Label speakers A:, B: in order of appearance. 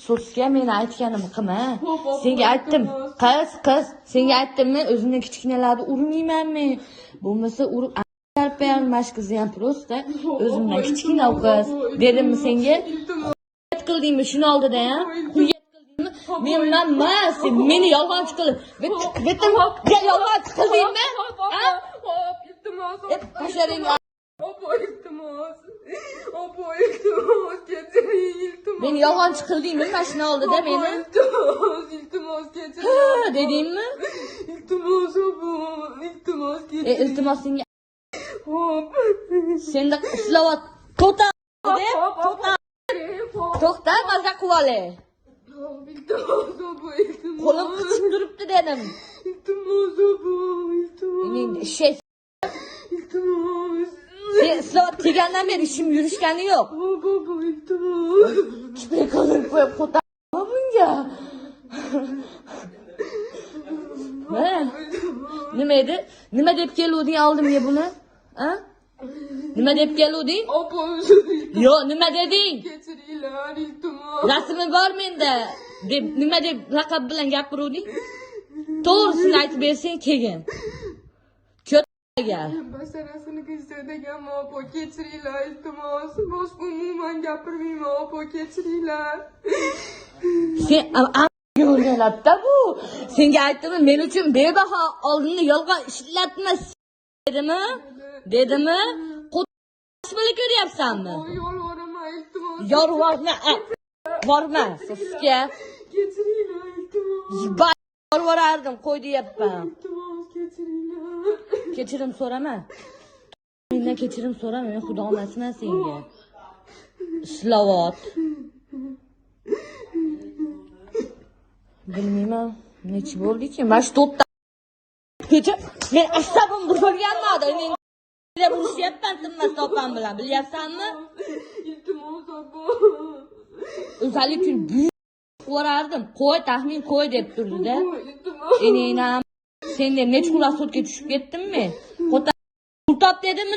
A: So'zga men aytganim qilma. Senga aytdim. Qiz, senga aytdimmi? O'zimning kichkinalarni urmaymanmi? Bo'lmasa urib tarbiyan mashqizni ham prosta o'zimdan kichkina qiz. Dedimmi senga? Quyat qildingmi shuni oldida ham? Quyat qildingmi? Men emas, sen meni yolg'onchi qilib. Bitim, yolg'onchi qildingmi? Ha?
B: İltimos.
A: Tashlaring.
B: İltimos. İltimos. Getirin iltimos.
A: Meni yolg'onchi qildingmi mashina oldida meni?
B: İltimos getirin.
A: Dedingmi?
B: İltimos İltimos getirin.
A: Iltimos senga
B: Hop.
A: senda islovat to'xta deb to'xta maza qilib olay.
B: İltimos İltimos.
A: Qo'lim qichib turibdi dedim.
B: İltimos İltimos.
A: Mening shay
B: İltimos.
A: sen islovat kelgandan beri ishim yurishgani yo'q.
B: Baba iltimos.
A: Kiprik qilib qo'yib qo'taman bunga. Nima edi? Nima deb keluvding oldimga buni? Ha? Nima deb keluvding? Yo'q, nima deding?
B: Getiringlar iltimos.
A: Rasmi bor menda. Deb nima deb laqab bilan gapiruvding? To'g'risini aytib bersang keyin. Ko'rga.
B: Masalasini kechiradigan opa kechiringlar iltimos. Boshqa umuman gapirmayman opa kechiringlar.
A: Sen o'rganibdi bu. Senga aytdimmi, men uchun bebaho oldinda yolg'on ishlatma dedimi? Dedimi? Qo'tash bilan ko'ryapsanmi?
B: Yolvoraman iltimos.
A: Yorvorma. Borma, sizga.
B: Kechiringlar iltimos.
A: Yorvorardim, qo'y deyapman.
B: İltimos kechiringlar.
A: Kechirim so'rama. Mendan kechirim so'rama, men xudo emasman senga. Islovat. Bilmayman, nechi bo'ldiki? Mana shu to'rtta kecha men asabim burilganmadi. Men urishyapman tinmas topam bilan, bilyapsanmi?
B: İltimos opa.
A: O'zalik uchun qo'rardim. Qo'y, taxmin qo'y deb turdi-da.
B: İltimos.
A: Enam, sen deb necha kunlar sudga tushib ketdimmi? Qo'ta top dedimmi?